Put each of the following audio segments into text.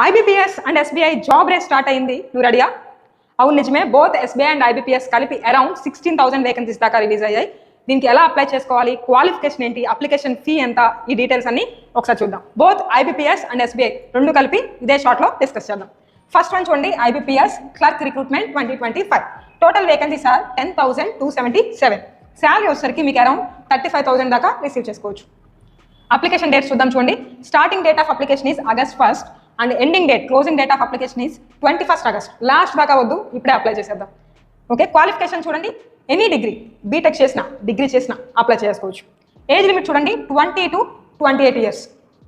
IBPS and SBI job race start అయింది. నువ్వు రెడీయా? అవును నిజమే. బోత్ SBI అండ్ IBPS కలిపి అరౌండ్ 16,000 వేకెన్సీస్ దాకా రిలీజ్ అయ్యాయి. దీనికి ఎలా అప్లై చేసుకోవాలి, క్వాలిఫికేషన్ ఏంటి, అప్లికేషన్ ఫీ ఎంత, ఈ డీటెయిల్స్ అన్ని ఒకసారి చూద్దాం. బోత్ IBPS అండ్ SBI రెండు కలిపి ఇదే షార్ట్లో డిస్కస్ చేద్దాం. ఫస్ట్ వన్ చూడండి, IBPS clerk recruitment 2025. Total vacancies are 10,277. Salary వచ్చేసరికి మీకు అరౌండ్ 35,000 దాకా రిసీవ్ చేసుకోవచ్చు. అప్లికేషన్ డేట్ చూద్దాం చూడండి. Starting date of application is August 1st and ending date, closing date of application is 21st August. Last దాకా వద్దు, ఇప్పుడే అప్లై చేసేద్దాం. ఓకే, క్వాలిఫికేషన్ చూడండి, ఎనీ డిగ్రీ, బీటెక్ చేసిన, డిగ్రీ చేసిన అప్లై చేసుకోవచ్చు. ఏజ్ లిమిట్ చూడండి, 20 to 28 years.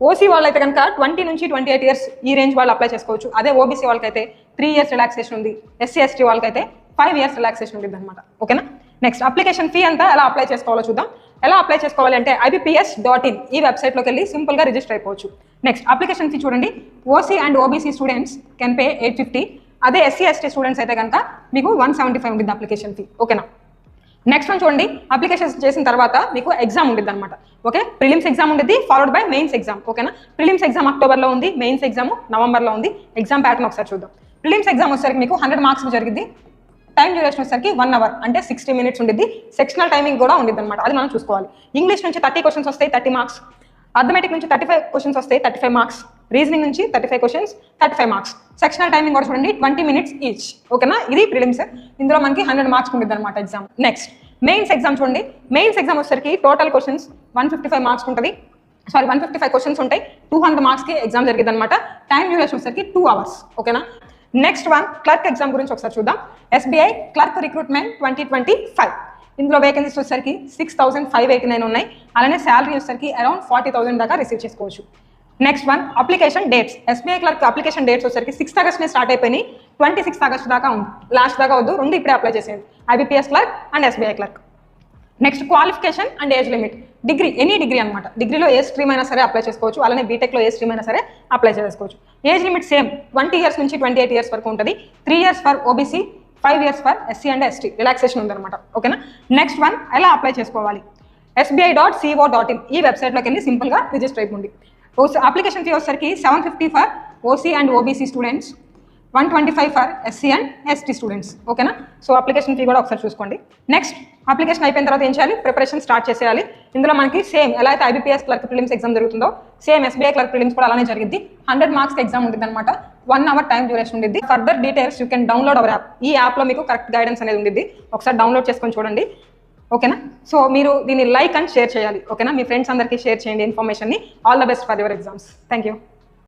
ఓసీ వాళ్ళైతే కనుక 20 నుంచి 28 years ఈ రేంజ్ వాళ్ళు అప్లై చేసుకోవచ్చు. అదే ఓబీసీ వాళ్ళకైతే 3 years రిలాక్సేషన్ ఉంది. ఎస్సీ ఎస్టీ వాళ్ళకైతే 5 years రిలాక్సేషన్ ఉంటుంది అనమాట. ఓకేనా? నెక్స్ట్ అప్లికేషన్ ఫీ అంతా ఎలా అప్లై చేసుకోవాలో చూద్దాం. ఎలా అప్లై చేసుకోవాలి అంటే IBPS.in ఈ వెబ్సైట్లోకి వెళ్ళి సింపుల్గా రిజిస్టర్ అయిపోవచ్చు. నెక్స్ట్ అప్లికేషన్ ఫీ చూడండి, OC and OBC students can pay 850. అదే ఎస్సీ ఎస్టీ స్టూడెంట్స్ అయితే కనుక మీకు 175 ఉంటుంది అప్లికేషన్ ఫీ. ఓకేనా? నెక్స్ట్ వన్ చూడండి, అప్లికేషన్ చేసిన తర్వాత మీకు ఎగ్జామ్ ఉంటుంది అనమాట. ఓకే, ప్రిలిమ్స్ ఎగ్జామ్ ఉంటుంది, ఫాలోడ్ బై మెయిన్స్ ఎగ్జామ్. ఓకేనా? ప్రిలిమ్స్ ఎగ్జామ్ అక్టోబర్లో ఉంది, మెయిన్స్ ఎగ్జామ్ నవంబర్లో ఉంది. ఎగ్జామ్ ప్యాటర్న్ ఒకసారి చూద్దాం. ప్రిలిమ్స్ ఎగ్జామ్ వచ్చేసరికి మీకు 100 marks జరిగింది. టైం డ్యూరేషన్ వచ్చేసరికి 1 hour అంటే 60 minutes ఉంటుంది. సెక్షనల్ టైమింగ్ కూడా ఉంటుంది అనమాట, అది మనం చూసుకోవాలి. ఇంగ్లీష్ నుంచి 30 questions వస్తాయి, 30 marks. అథమెటిక్ నుంచి 35 questions వస్తాయి, 35 marks. రీజనింగ్ నుంచి 35 questions, 35 marks. సెక్షనల్ టైమింగ్ కూడా చూడండి, 20 minutes ఈచ్. ఓకేనా? ఇది ప్రిలిమ్స్. ఇందులో మనకి 100 marks ఉంటుంది అనమాట ఎగ్జామ్. నెక్స్ట్ మెయిన్స్ ఎగ్జామ్ చూడండి. మెయిన్స్ ఎగ్జామ్ వచ్చేసరికి టోటల్ క్వశ్చన్స్ 155 marks ఉంటుంది. 155 questions ఉంటాయి. 200 marksకి ఎగ్జామ్ జరిగింది అనమాట. టైం డ్యూరేషన్ వచ్చేసరికి 2 hours. ఓకేనా? నెక్స్ట్ వన్ క్లర్క్ ఎగ్జామ్ గురించి ఒకసారి చూద్దాం. SBI clerk recruitment 2025. ఇందులో వేకెన్సీస్ వచ్చేసరికి 6,589 ఉన్నాయి. అలానే శాలరీ వచ్చేసరికి అరౌండ్ 40,000 దాకా రిసీవ్ చేసుకోవచ్చు. Next one application dates. SBI clerk application dates వచ్చేసరికి 6th August స్టార్ట్ అయిపోయి 26th August దాకా ఉంది. లాస్ట్ దాకా వద్దు, రెండు ఇప్పుడే అప్లై చేసేయండి. IBPS clerk and SBI clerk. Next qualification and age limit. Degree, any degree అనమాట. డిగ్రీలో ఏ స్ట్రీమ్ అయినా సరే అప్లై చేసుకోవచ్చు. అలానే బీటెక్లో ఏ స్ట్రీమ్ అయినా సరే అప్లై చేసుకోవచ్చు. ఏజ్ లిమిట్ సేమ్, 20 years నుంచి 28 years వరకు ఉంటుంది. 3 years for OBC, 5 years for SC and ST relaxation ఉందన్నమాట. ఓకేనా? నెక్స్ట్ వన్ ఎలా అప్లై చేసుకోవాలి. SBI.co.in ఈ వెబ్సైట్లోకి వెళ్ళి సింపుల్గా రిజిస్టర్ అయిపోండి. అప్లికేషన్ ఫీ వచ్చేసరికి 750 for OC and OBC students, 125 for SC and ST students. ఓకేనా? సో అప్లికేషన్ ఫీ కూడా ఒకసారి చూసుకోండి. నెక్స్ట్ అప్లికేషన్ అయిపోయిన తర్వాత ఏం చేయాలి, ప్రిపరేషన్ స్టార్ట్ చేసేయాలి. ఇందులో మనకి సేమ్ ఎలా అయితే IBPS క్లర్క్ ప్రిలిమ్స్ ఎగ్జామ్ జరుగుతుందో సేమ్ SBI క్లర్క్ ప్రిలిమ్స్ కూడా అలానే జరిగింది. 100 marks ఎగ్జామ్ ఉంటుంది అనమాట. 1 hour టైం డ్యూరేషన్ ఉంటుంది. Further details you can download hour app. ఈ యాప్లో మీకు కరెక్ట్ గైడెన్స్ అనేది ఉంటుంది. ఒకసారి డౌన్లోడ్ చేసుకొని చూడండి. ఓకేనా? సో మీరు దీన్ని లైక్ అండ్ షేర్ చేయాలి. ఓకేనా? మీ ఫ్రెండ్స్ అందరికీ షేర్ చేయండి ఇన్ఫర్మేషన్ని. All the best for your exams. Thank you.